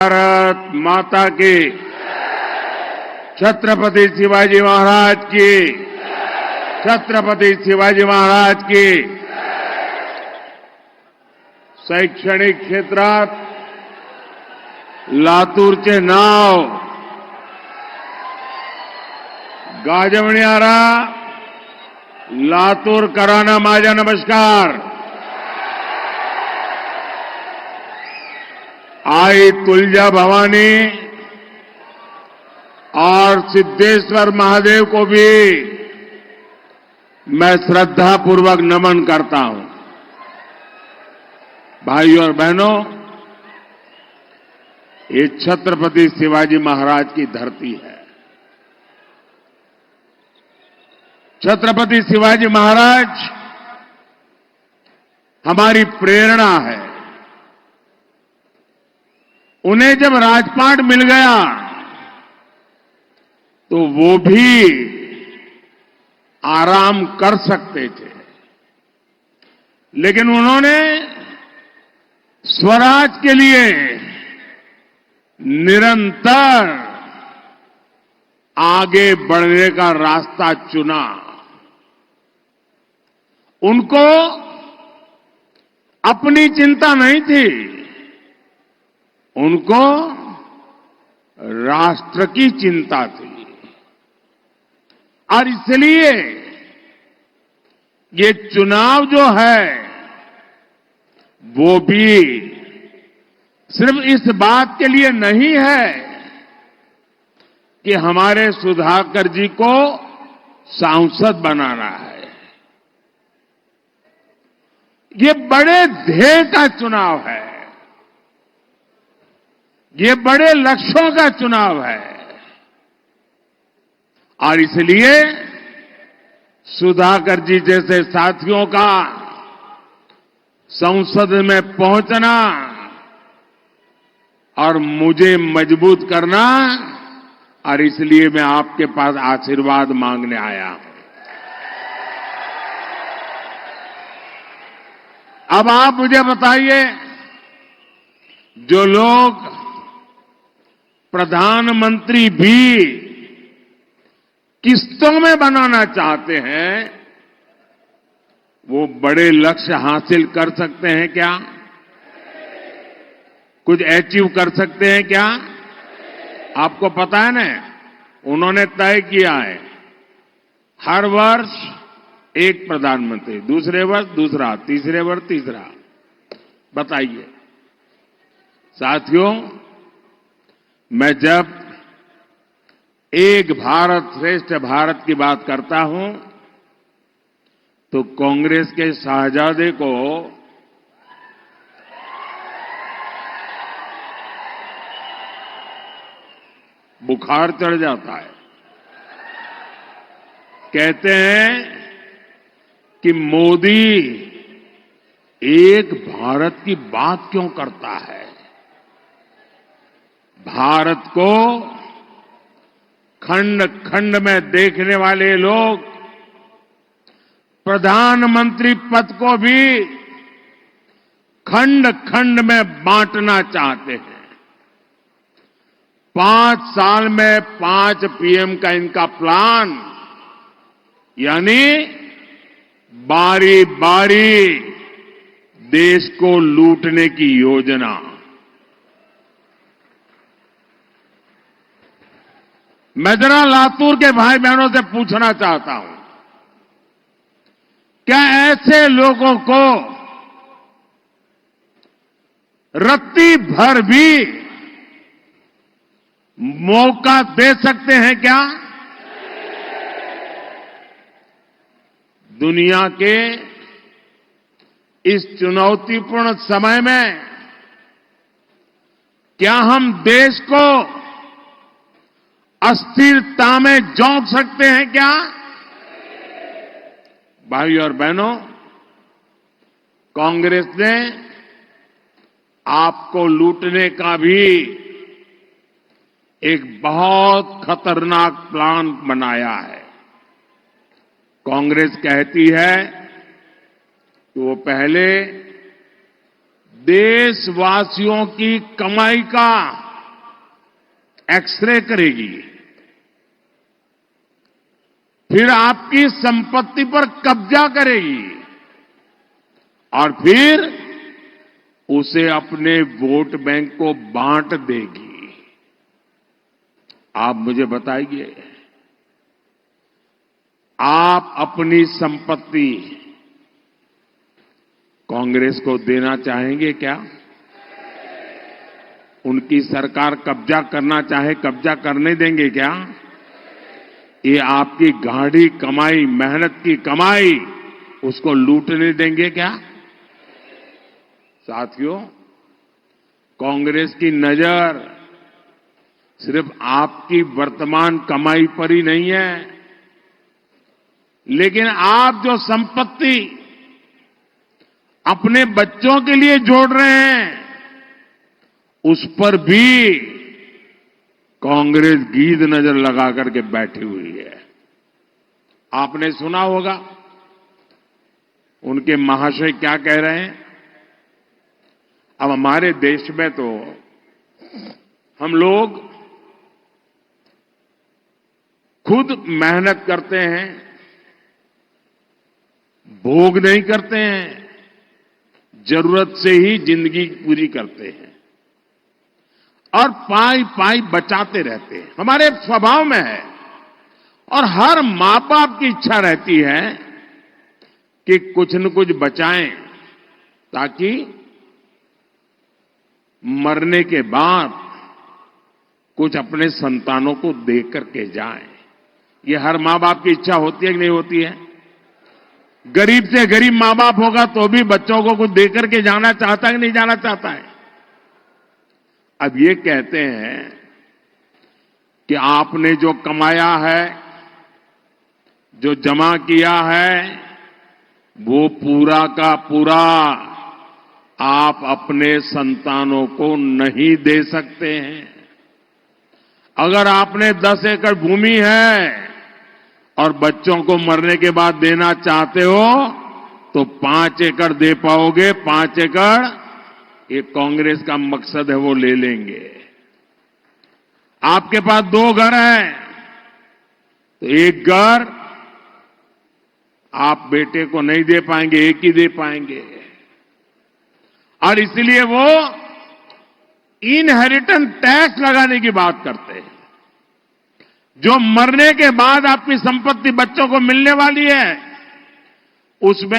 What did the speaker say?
भारत माता की, छत्रपति शिवाजी महाराज की, छत्रपति शिवाजी महाराज की। शैक्षणिक क्षेत्रात लातूरचे नाव गाजवणारा लातूरकरांना माझा नमस्कार। आई तुलजा भवानी और सिद्धेश्वर महादेव को भी मैं श्रद्धापूर्वक नमन करता हूं। भाइयों और बहनों, ये छत्रपति शिवाजी महाराज की धरती है। छत्रपति शिवाजी महाराज हमारी प्रेरणा है। उन्हें जब राजपाट मिल गया तो वो भी आराम कर सकते थे, लेकिन उन्होंने स्वराज के लिए निरंतर आगे बढ़ने का रास्ता चुना। उनको अपनी चिंता नहीं थी, उनको राष्ट्र की चिंता थी। और इसलिए ये चुनाव जो है वो भी सिर्फ इस बात के लिए नहीं है कि हमारे सुधाकर जी को सांसद बनाना है। ये बड़े ध्येय का चुनाव है, ये बड़े लक्ष्यों का चुनाव है। और इसलिए सुधाकर जी जैसे साथियों का संसद में पहुंचना और मुझे मजबूत करना, और इसलिए मैं आपके पास आशीर्वाद मांगने आया हूं। अब आप मुझे बताइए, जो लोग प्रधानमंत्री भी किस्तों में बनाना चाहते हैं, वो बड़े लक्ष्य हासिल कर सकते हैं क्या? कुछ अचीव कर सकते हैं क्या? आपको पता है ना, उन्होंने तय किया है हर वर्ष एक प्रधानमंत्री, दूसरे वर्ष दूसरा, तीसरे वर्ष तीसरा। बताइए साथियों, मैं जब एक भारत श्रेष्ठ भारत की बात करता हूं तो कांग्रेस के शाहजादे को बुखार चढ़ जाता है। कहते हैं कि मोदी एक भारत की बात क्यों करता है? भारत को खंड खंड में देखने वाले लोग प्रधानमंत्री पद को भी खंड खंड में बांटना चाहते हैं। 5 साल में 5 पीएम का इनका प्लान, यानी बारी बारी देश को लूटने की योजना। मैं जरा लातूर के भाई बहनों से पूछना चाहता हूं, क्या ऐसे लोगों को रत्ती भर भी मौका दे सकते हैं क्या? दुनिया के इस चुनौतीपूर्ण समय में क्या हम देश को अस्थिरता में झोंक सकते हैं क्या? भाइयों और बहनों, कांग्रेस ने आपको लूटने का भी एक बहुत खतरनाक प्लान बनाया है। कांग्रेस कहती है कि वो पहले देशवासियों की कमाई का एक्सरे करेगी, फिर आपकी संपत्ति पर कब्जा करेगी और फिर उसे अपने वोट बैंक को बांट देगी। आप मुझे बताइए, आप अपनी संपत्ति कांग्रेस को देना चाहेंगे क्या? उनकी सरकार कब्जा करना चाहे, कब्जा करने देंगे क्या? ये आपकी गाढ़ी कमाई, मेहनत की कमाई, उसको लूटने देंगे क्या? साथियों, कांग्रेस की नजर सिर्फ आपकी वर्तमान कमाई पर ही नहीं है, लेकिन आप जो संपत्ति अपने बच्चों के लिए जोड़ रहे हैं, उस पर भी कांग्रेस गीध नजर लगा करके बैठी हुई है। आपने सुना होगा उनके महाशय क्या कह रहे हैं। अब हमारे देश में तो हम लोग खुद मेहनत करते हैं, भोग नहीं करते हैं, जरूरत से ही जिंदगी पूरी करते हैं और पाई पाई बचाते रहते हैं, हमारे स्वभाव में है। और हर मां बाप की इच्छा रहती है कि कुछ न कुछ बचाएं ताकि मरने के बाद कुछ अपने संतानों को दे करके जाएं। ये हर मां बाप की इच्छा होती है कि नहीं होती है? गरीब से गरीब मां बाप होगा तो भी बच्चों को कुछ देकर के जाना चाहता है कि नहीं जाना चाहता है? अब ये कहते हैं कि आपने जो कमाया है, जो जमा किया है, वो पूरा का पूरा आप अपने संतानों को नहीं दे सकते हैं। अगर आपने 10 एकड़ भूमि है और बच्चों को मरने के बाद देना चाहते हो तो 5 एकड़ दे पाओगे। 5 एकड़ ये कांग्रेस का मकसद है, वो ले लेंगे। आपके पास 2 घर हैं तो 1 घर आप बेटे को नहीं दे पाएंगे, 1 ही दे पाएंगे। और इसलिए वो इनहेरिटेंस टैक्स लगाने की बात करते हैं। जो मरने के बाद आपकी संपत्ति बच्चों को मिलने वाली है, उसमें